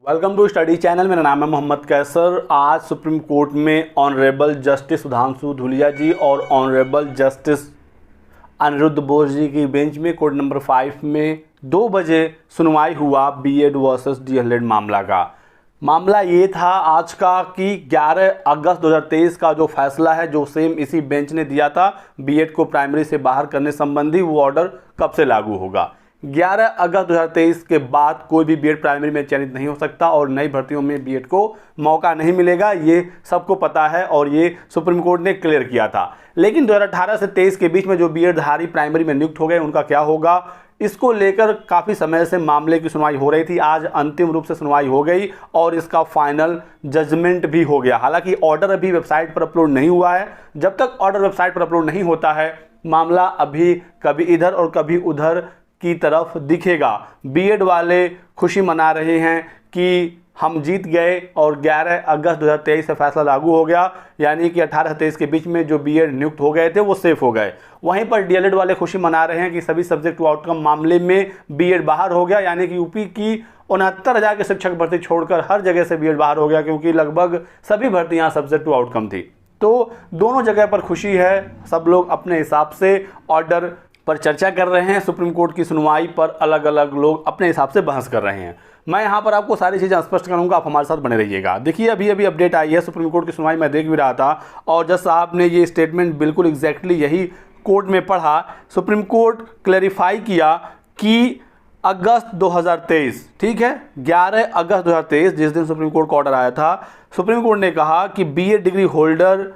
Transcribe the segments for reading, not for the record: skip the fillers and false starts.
Welcome to study channel. मेरा नाम है मोहम्मद कैसर। आज सुप्रीम कोर्ट में ऑनरेबल जस्टिस सुधांशु धूलिया जी और ऑनरेबल जस्टिस अनिरुद्ध बोस जी की बेंच में कोर्ट नंबर 5 में 2 बजे सुनवाई हुआ बीएड वर्सेस डीएलएड मामला का। मामला ये था आज का कि 11 अगस्त 2023 का जो फैसला है, जो सेम इसी बेंच ने दिया था बीएड को प्राइमरी से बाहर करने संबंधी, वो ऑर्डर कब से लागू होगा। 11 अगस्त 2023 के बाद कोई भी बीएड प्राइमरी में चयनित नहीं हो सकता और नई भर्तियों में बीएड को मौका नहीं मिलेगा। ये सबको पता है और ये सुप्रीम कोर्ट ने क्लियर किया था। लेकिन 2018 से 23 के बीच में जो बीएड धारी प्राइमरी में नियुक्त हो गए, उनका क्या होगा, इसको लेकर काफ़ी समय से मामले की सुनवाई हो रही थी। आज अंतिम रूप से सुनवाई हो गई और इसका फाइनल जजमेंट भी हो गया। हालांकि ऑर्डर अभी वेबसाइट पर अपलोड नहीं हुआ है। जब तक ऑर्डर वेबसाइट पर अपलोड नहीं होता है, मामला अभी कभी इधर और कभी उधर की तरफ दिखेगा। बीएड वाले खुशी मना रहे हैं कि हम जीत गए और 11 अगस्त 2023 से फैसला लागू हो गया, यानी कि 18 से 23 के बीच में जो बीएड नियुक्त हो गए थे वो सेफ हो गए। वहीं पर डीएलएड वाले खुशी मना रहे हैं कि सभी सब्जेक्ट टू आउटकम मामले में बीएड बाहर हो गया, यानी कि यूपी की 69,000 के शिक्षक भर्ती छोड़कर हर जगह से बीएड बाहर हो गया, क्योंकि लगभग सभी भर्तियाँ सब्जेक्ट टू आउटकम थी। तो दोनों जगह पर खुशी है। सब लोग अपने हिसाब से ऑर्डर पर चर्चा कर रहे हैं। सुप्रीम कोर्ट की सुनवाई पर अलग अलग लोग अपने हिसाब से बहस कर रहे हैं। मैं यहाँ पर आपको सारी चीज़ें स्पष्ट करूँगा, आप हमारे साथ बने रहिएगा। देखिए, अभी अपडेट आई है सुप्रीम कोर्ट की सुनवाई, मैं देख भी रहा था और जज साहब ने ये स्टेटमेंट बिल्कुल एग्जैक्टली यही कोर्ट में पढ़ा। सुप्रीम कोर्ट क्लैरिफाई किया कि अगस्त 2023, ठीक है, 11 अगस्त 2023 जिस दिन सुप्रीम कोर्ट का ऑर्डर आया था, सुप्रीम कोर्ट ने कहा कि BEd degree holder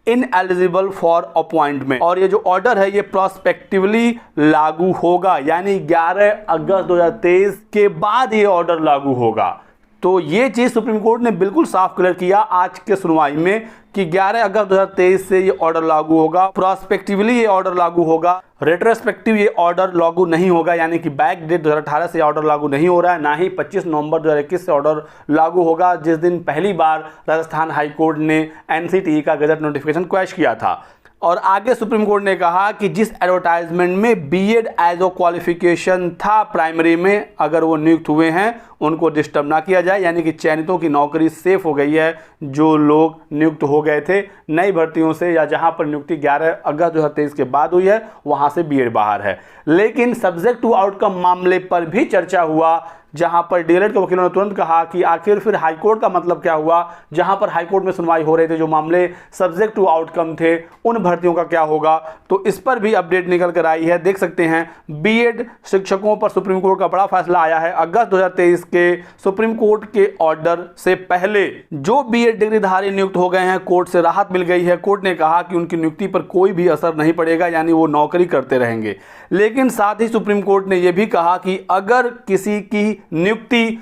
ineligible for appointment, और ये जो ऑर्डर है ये प्रोस्पेक्टिवली लागू होगा, यानी 11 अगस्त 2023 के बाद ये ऑर्डर लागू होगा। तो ये चीज़ सुप्रीम कोर्ट ने बिल्कुल साफ क्लियर किया आज के सुनवाई में कि 11 अगस्त 2023 से ये ऑर्डर लागू होगा, प्रोस्पेक्टिवली ये ऑर्डर लागू होगा, रेट्रोस्पेक्टिव ये ऑर्डर लागू नहीं होगा, यानी कि बैक डेट 2018 से ऑर्डर लागू नहीं हो रहा है, ना ही 25 नवंबर 2021 से ऑर्डर लागू होगा, जिस दिन पहली बार राजस्थान हाई कोर्ट ने एनसीटीई का गजट नोटिफिकेशन क्वैश किया था। और आगे सुप्रीम कोर्ट ने कहा कि जिस एडवर्टाइजमेंट में बीएड एज ओ क्वालिफिकेशन था प्राइमरी में, अगर वो नियुक्त हुए हैं उनको डिस्टर्ब ना किया जाए, यानी कि चयनितों की नौकरी सेफ हो गई है। जो लोग नियुक्त हो गए थे नई भर्तियों से या जहां पर नियुक्ति 11 अगस्त 2023 के बाद हुई है, वहां से बीएड बाहर है। लेकिन सब्जेक्ट टू आउटकम मामले पर भी चर्चा हुआ, जहां पर डीएलएड के वकीलों ने तुरंत कहा कि आखिर फिर हाईकोर्ट का मतलब क्या हुआ। जहां पर हाईकोर्ट में सुनवाई हो रही थी, जो मामले सब्जेक्ट टू आउटकम थे, उन भर्तियों का क्या होगा। तो इस पर भी अपडेट निकल कर आई है। देख सकते हैं बीएड शिक्षकों पर सुप्रीम कोर्ट का बड़ा फैसला आया है। अगस्त 2023 के सुप्रीम कोर्ट के ऑर्डर से पहले जो बीएड डिग्रीधारी नियुक्त हो गए हैं, कोर्ट से राहत मिल गई है। कोर्ट ने कहा कि उनकी नियुक्ति पर कोई भी असर नहीं पड़ेगा, यानी वो नौकरी करते रहेंगे। लेकिन साथ ही सुप्रीम कोर्ट ने यह भी कहा कि अगर किसी की नियुक्ति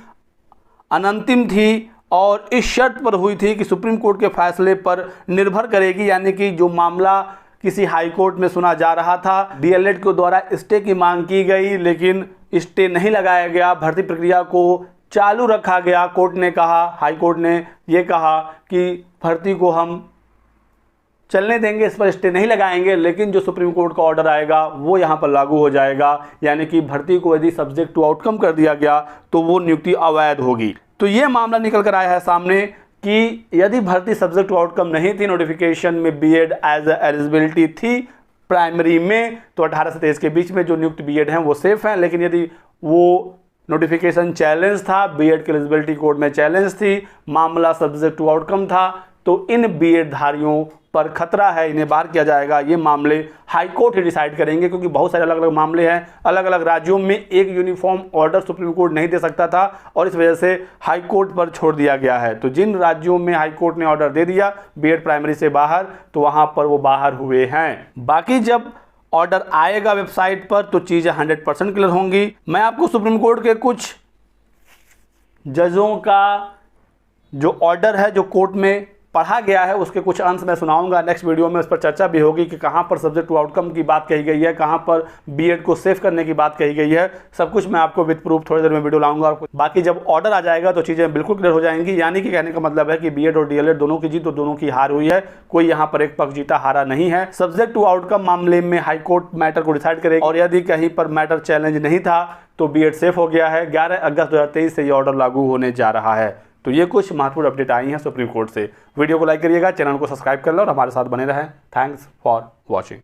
अनंतिम थी और इस शर्त पर हुई थी कि सुप्रीम कोर्ट के फैसले पर निर्भर करेगी, यानी कि जो मामला किसी हाई कोर्ट में सुना जा रहा था, डीएलएड के द्वारा स्टे की मांग की गई, लेकिन स्टे नहीं लगाया गया, भर्ती प्रक्रिया को चालू रखा गया। कोर्ट ने कहा, हाई कोर्ट ने यह कहा कि भर्ती को हम चलने देंगे, इस पर स्टे नहीं लगाएंगे, लेकिन जो सुप्रीम कोर्ट का ऑर्डर आएगा वो यहाँ पर लागू हो जाएगा, यानी कि भर्ती को यदि सब्जेक्ट टू आउटकम कर दिया गया तो वो नियुक्ति अवैध होगी। तो ये मामला निकल कर आया है सामने कि यदि भर्ती सब्जेक्ट टू आउटकम नहीं थी, नोटिफिकेशन में बीएड एज एलिजिबिलिटी थी प्राइमरी में, तो 18 से 23 के बीच में जो नियुक्त बीएड हैं वो सेफ हैं। लेकिन यदि वो नोटिफिकेशन चैलेंज था, बीएड की एलिजिबिलिटी कोर्ट में चैलेंज थी, मामला सब्जेक्ट टू आउटकम था, तो इन बीएड धारियों पर खतरा है, इन्हें बाहर किया जाएगा। ये मामले हाई कोर्ट ही डिसाइड करेंगे, क्योंकि बहुत सारे अलग अलग मामले हैं। अलग अलग राज्यों में एक यूनिफॉर्म ऑर्डर सुप्रीम कोर्ट नहीं दे सकता था और इस वजह से हाई कोर्ट पर छोड़ दिया गया है। तो जिन राज्यों में हाई कोर्ट ने ऑर्डर दे दिया बीएड प्राइमरी से बाहर, तो वहां पर वो बाहर हुए हैं। बाकी जब ऑर्डर आएगा वेबसाइट पर तो चीज़ें 100% क्लियर होंगी। मैं आपको सुप्रीम कोर्ट के कुछ जजों का जो ऑर्डर है, जो कोर्ट में पढ़ा गया है उसके कुछ अंश मैं सुनाऊंगा नेक्स्ट वीडियो में। उस पर चर्चा भी होगी कि कहाँ पर सब्जेक्ट टू आउटकम की बात कही गई है, कहाँ पर बीएड को सेव करने की बात कही गई है, सब कुछ मैं आपको विद प्रूफ थोड़ी देर में वीडियो लाऊंगा। बाकी जब ऑर्डर आ जाएगा तो चीज़ें बिल्कुल क्लियर हो जाएंगी। यानी कि कहने का मतलब है कि बीएड और डीएलएड दोनों की जीत और दोनों की हार हुई है, कोई यहाँ पर एक पक्ष जीता हारा नहीं है। सब्जेक्ट टू आउटकम मामले में हाईकोर्ट मैटर को डिसाइड करेगी और यदि कहीं पर मैटर चैलेंज नहीं था तो बीएड सेफ हो गया है। 11 अगस्त 2023 से ये ऑर्डर लागू होने जा रहा है। तो ये कुछ महत्वपूर्ण अपडेट आई हैं सुप्रीम कोर्ट से। वीडियो को लाइक करिएगा, चैनल को सब्सक्राइब कर लो और हमारे साथ बने रहें। Thanks for watching.